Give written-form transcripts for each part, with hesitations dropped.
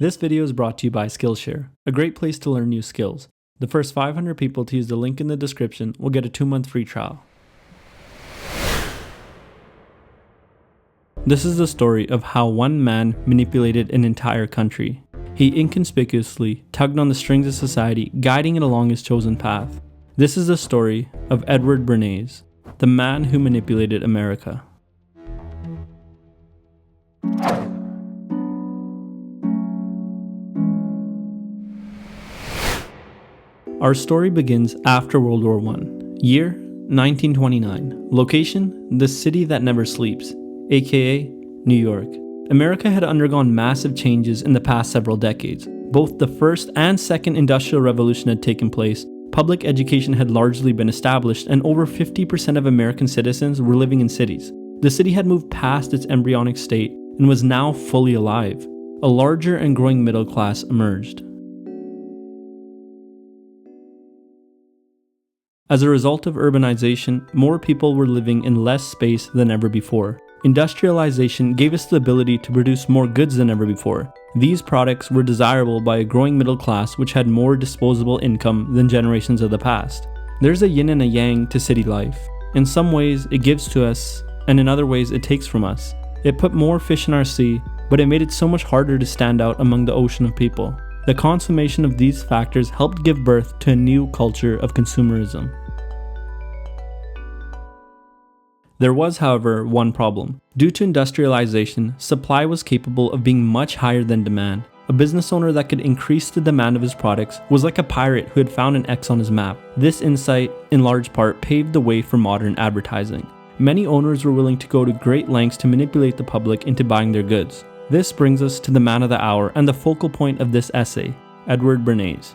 This video is brought to you by Skillshare, a great place to learn new skills. The first 500 people to use the link in the description will get a 2-month free trial. This is the story of how one man manipulated an entire country. He inconspicuously tugged on the strings of society, guiding it along his chosen path. This is the story of Edward Bernays, the man who manipulated America. Our story begins after World War I. Year, 1929. Location, the city that never sleeps, aka New York. America had undergone massive changes in the past several decades. Both the first and second industrial revolution had taken place, public education had largely been established, and over 50% of American citizens were living in cities. The city had moved past its embryonic state and was now fully alive. A larger and growing middle class emerged. As a result of urbanization, more people were living in less space than ever before. Industrialization gave us the ability to produce more goods than ever before. These products were desirable by a growing middle class which had more disposable income than generations of the past. There's a yin and a yang to city life. In some ways, it gives to us, and in other ways, it takes from us. It put more fish in our sea, but it made it so much harder to stand out among the ocean of people. The consummation of these factors helped give birth to a new culture of consumerism. There was, however, one problem. Due to industrialization, supply was capable of being much higher than demand. A business owner that could increase the demand of his products was like a pirate who had found an X on his map. This insight, in large part, paved the way for modern advertising. Many owners were willing to go to great lengths to manipulate the public into buying their goods. This brings us to the man of the hour and the focal point of this essay, Edward Bernays.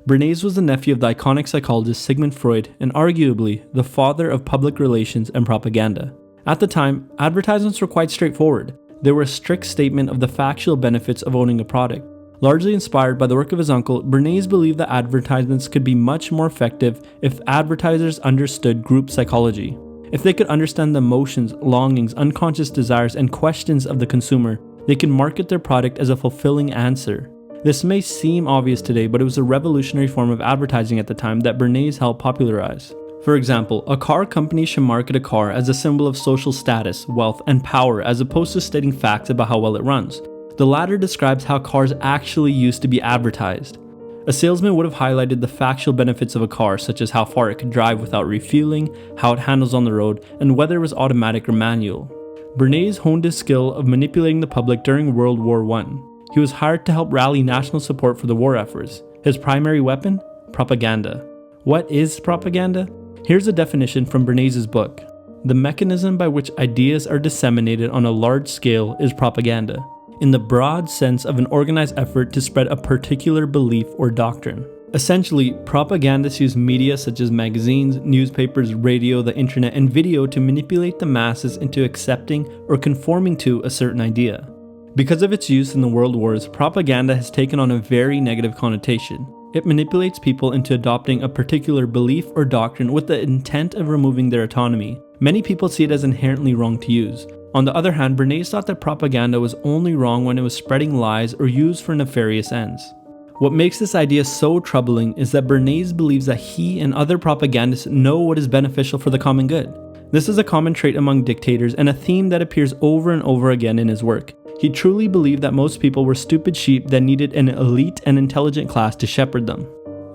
Bernays was the nephew of the iconic psychologist Sigmund Freud and arguably the father of public relations and propaganda. At the time, advertisements were quite straightforward. They were a strict statement of the factual benefits of owning a product. Largely inspired by the work of his uncle, Bernays believed that advertisements could be much more effective if advertisers understood group psychology. If they could understand the emotions, longings, unconscious desires, and questions of the consumer, they could market their product as a fulfilling answer. This may seem obvious today, but it was a revolutionary form of advertising at the time that Bernays helped popularize. For example, a car company should market a car as a symbol of social status, wealth, and power as opposed to stating facts about how well it runs. The latter describes how cars actually used to be advertised. A salesman would have highlighted the factual benefits of a car, such as how far it could drive without refueling, how it handles on the road, and whether it was automatic or manual. Bernays honed his skill of manipulating the public during World War I. He was hired to help rally national support for the war efforts. His primary weapon? Propaganda. What is propaganda? Here's a definition from Bernays' book. The mechanism by which ideas are disseminated on a large scale is propaganda, in the broad sense of an organized effort to spread a particular belief or doctrine. Essentially, propagandists use media such as magazines, newspapers, radio, the internet, and video to manipulate the masses into accepting or conforming to a certain idea. Because of its use in the world wars, propaganda has taken on a very negative connotation. It manipulates people into adopting a particular belief or doctrine with the intent of removing their autonomy. Many people see it as inherently wrong to use. On the other hand, Bernays thought that propaganda was only wrong when it was spreading lies or used for nefarious ends. What makes this idea so troubling is that Bernays believes that he and other propagandists know what is beneficial for the common good. This is a common trait among dictators and a theme that appears over and over again in his work. He truly believed that most people were stupid sheep that needed an elite and intelligent class to shepherd them.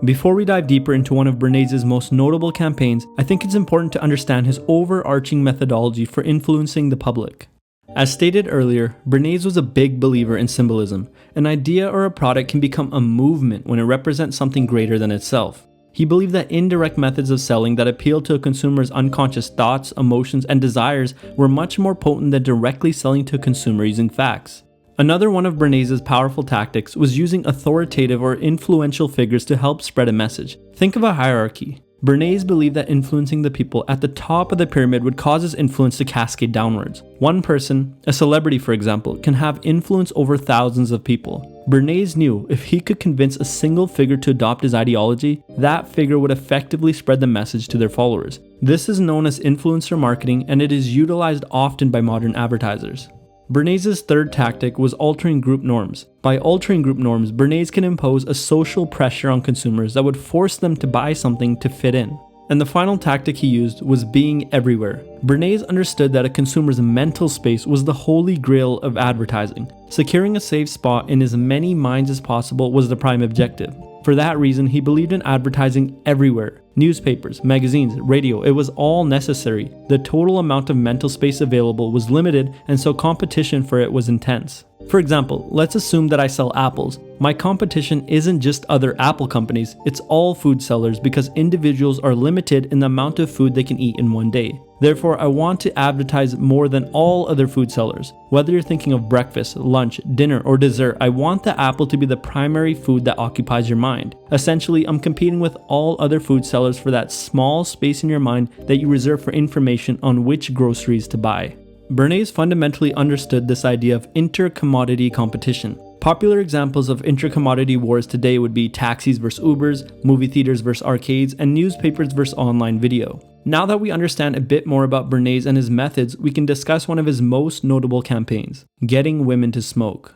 Before we dive deeper into one of Bernays' most notable campaigns, I think it's important to understand his overarching methodology for influencing the public. As stated earlier, Bernays was a big believer in symbolism. An idea or a product can become a movement when it represents something greater than itself. He believed that indirect methods of selling that appealed to a consumer's unconscious thoughts, emotions, and desires were much more potent than directly selling to a consumer using facts. Another one of Bernays' powerful tactics was using authoritative or influential figures to help spread a message. Think of a hierarchy. Bernays believed that influencing the people at the top of the pyramid would cause his influence to cascade downwards. One person, a celebrity for example, can have influence over thousands of people. Bernays knew if he could convince a single figure to adopt his ideology, that figure would effectively spread the message to their followers. This is known as influencer marketing, and it is utilized often by modern advertisers. Bernays' third tactic was altering group norms. By altering group norms, Bernays can impose a social pressure on consumers that would force them to buy something to fit in. And the final tactic he used was being everywhere. Bernays understood that a consumer's mental space was the holy grail of advertising. Securing a safe spot in as many minds as possible was the prime objective. For that reason, he believed in advertising everywhere. Newspapers, magazines, radio, it was all necessary. The total amount of mental space available was limited, and so competition for it was intense. For example, let's assume that I sell apples. My competition isn't just other apple companies, it's all food sellers because individuals are limited in the amount of food they can eat in one day. Therefore, I want to advertise more than all other food sellers. Whether you're thinking of breakfast, lunch, dinner, or dessert, I want the apple to be the primary food that occupies your mind. Essentially, I'm competing with all other food sellers for that small space in your mind that you reserve for information on which groceries to buy. Bernays fundamentally understood this idea of inter-commodity competition. Popular examples of inter-commodity wars today would be taxis versus Ubers, movie theaters versus arcades, and newspapers versus online video. Now that we understand a bit more about Bernays and his methods, we can discuss one of his most notable campaigns, getting women to smoke.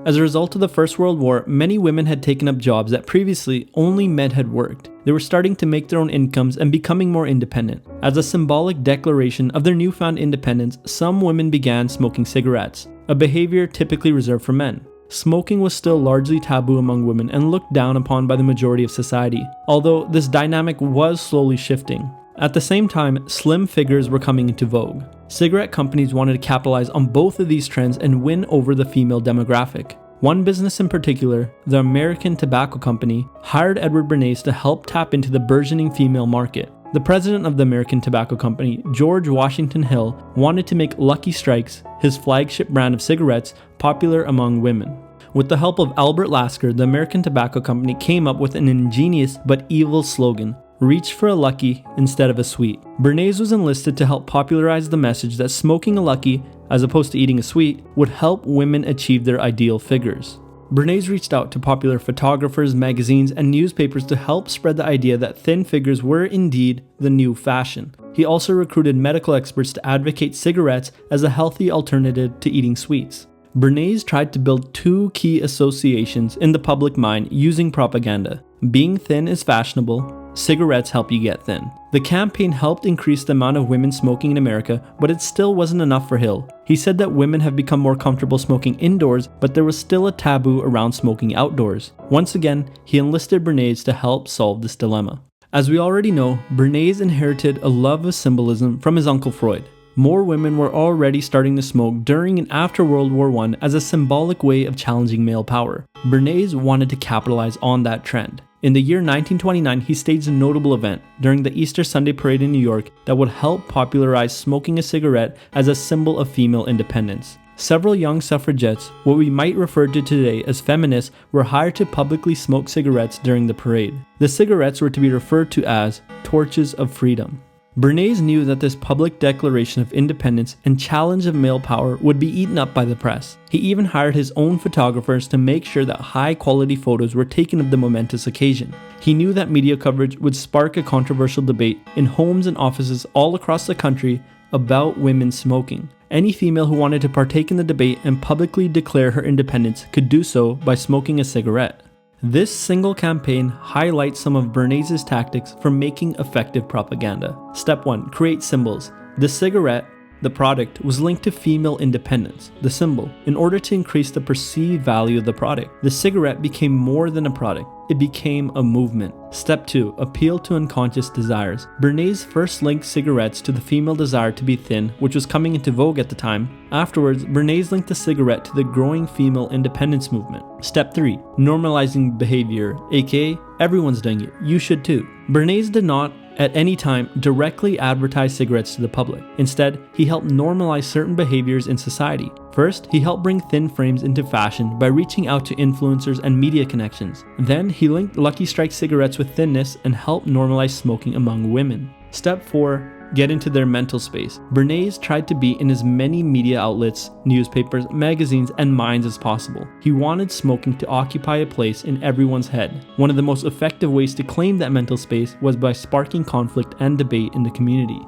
As a result of the First World War, many women had taken up jobs that previously only men had worked. They were starting to make their own incomes and becoming more independent. As a symbolic declaration of their newfound independence, some women began smoking cigarettes, a behavior typically reserved for men. Smoking was still largely taboo among women and looked down upon by the majority of society, although this dynamic was slowly shifting. At the same time, slim figures were coming into vogue. Cigarette companies wanted to capitalize on both of these trends and win over the female demographic. One business in particular, the American Tobacco Company, hired Edward Bernays to help tap into the burgeoning female market. The president of the American Tobacco Company, George Washington Hill, wanted to make Lucky Strikes, his flagship brand of cigarettes, popular among women. With the help of Albert Lasker, the American Tobacco Company came up with an ingenious but evil slogan, "Reach for a Lucky instead of a sweet." Bernays was enlisted to help popularize the message that smoking a Lucky, as opposed to eating a sweet, would help women achieve their ideal figures. Bernays reached out to popular photographers, magazines, and newspapers to help spread the idea that thin figures were indeed the new fashion. He also recruited medical experts to advocate cigarettes as a healthy alternative to eating sweets. Bernays tried to build two key associations in the public mind using propaganda. Being thin is fashionable. Cigarettes help you get thin. The campaign helped increase the amount of women smoking in America, but it still wasn't enough for Hill. He said that women have become more comfortable smoking indoors, but there was still a taboo around smoking outdoors. Once again, he enlisted Bernays to help solve this dilemma. As we already know, Bernays inherited a love of symbolism from his uncle Freud. More women were already starting to smoke during and after World War I as a symbolic way of challenging male power. Bernays wanted to capitalize on that trend. In the year 1929, he staged a notable event during the Easter Sunday Parade in New York that would help popularize smoking a cigarette as a symbol of female independence. Several young suffragettes, what we might refer to today as feminists, were hired to publicly smoke cigarettes during the parade. The cigarettes were to be referred to as torches of freedom. Bernays knew that this public declaration of independence and challenge of male power would be eaten up by the press. He even hired his own photographers to make sure that high-quality photos were taken of the momentous occasion. He knew that media coverage would spark a controversial debate in homes and offices all across the country about women smoking. Any female who wanted to partake in the debate and publicly declare her independence could do so by smoking a cigarette. This single campaign highlights some of Bernays' tactics for making effective propaganda. Step 1. Create symbols. The cigarette, the product, was linked to female independence, the symbol, in order to increase the perceived value of the product. The cigarette became more than a product. It became a movement. Step 2. Appeal to unconscious desires. Bernays first linked cigarettes to the female desire to be thin, which was coming into vogue at the time. Afterwards, Bernays linked the cigarette to the growing female independence movement. Step 3. Normalizing behavior, aka everyone's doing it, you should too. Bernays did not at any time, directly advertise cigarettes to the public. Instead, he helped normalize certain behaviors in society. First, he helped bring thin frames into fashion by reaching out to influencers and media connections. Then, he linked Lucky Strike cigarettes with thinness and helped normalize smoking among women. Step 4. Get into their mental space. Bernays tried to be in as many media outlets, newspapers, magazines, and minds as possible. He wanted smoking to occupy a place in everyone's head. One of the most effective ways to claim that mental space was by sparking conflict and debate in the community.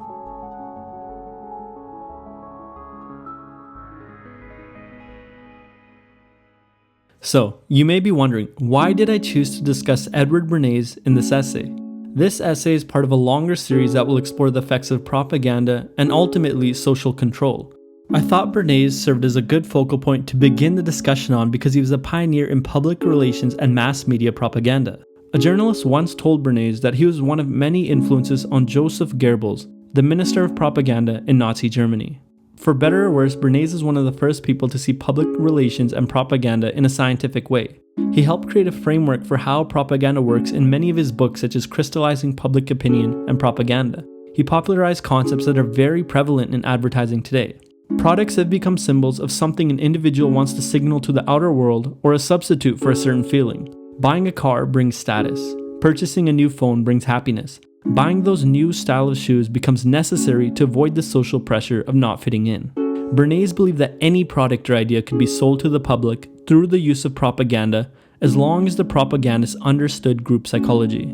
So, you may be wondering, why did I choose to discuss Edward Bernays in this essay? This essay is part of a longer series that will explore the effects of propaganda and ultimately social control. I thought Bernays served as a good focal point to begin the discussion on because he was a pioneer in public relations and mass media propaganda. A journalist once told Bernays that he was one of many influences on Joseph Goebbels, the Minister of Propaganda in Nazi Germany. For better or worse, Bernays is one of the first people to see public relations and propaganda in a scientific way. He helped create a framework for how propaganda works in many of his books, such as Crystallizing Public Opinion and Propaganda. He popularized concepts that are very prevalent in advertising today. Products have become symbols of something an individual wants to signal to the outer world or a substitute for a certain feeling. Buying a car brings status. Purchasing a new phone brings happiness. Buying those new style of shoes becomes necessary to avoid the social pressure of not fitting in. Bernays believed that any product or idea could be sold to the public through the use of propaganda as long as the propagandist understood group psychology.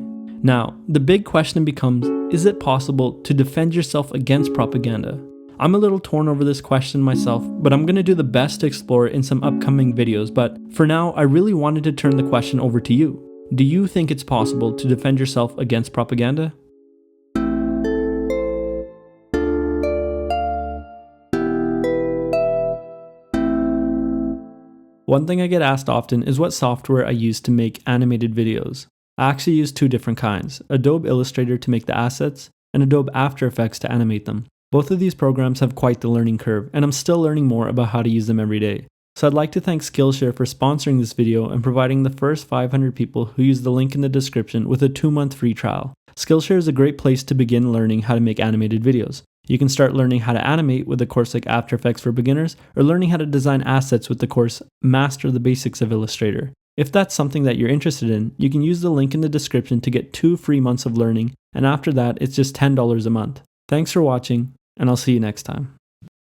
Now, the big question becomes, is it possible to defend yourself against propaganda? I'm a little torn over this question myself, but I'm going to do the best to explore it in some upcoming videos, but for now, I really wanted to turn the question over to you. Do you think it's possible to defend yourself against propaganda? One thing I get asked often is what software I use to make animated videos. I actually use two different kinds, Adobe Illustrator to make the assets, and Adobe After Effects to animate them. Both of these programs have quite the learning curve, and I'm still learning more about how to use them every day. So I'd like to thank Skillshare for sponsoring this video and providing the first 500 people who use the link in the description with a 2-month free trial. Skillshare is a great place to begin learning how to make animated videos. You can start learning how to animate with a course like After Effects for Beginners, or learning how to design assets with the course Master the Basics of Illustrator. If that's something that you're interested in, you can use the link in the description to get 2 free months of learning, and after that, it's just $10 a month. Thanks for watching, and I'll see you next time.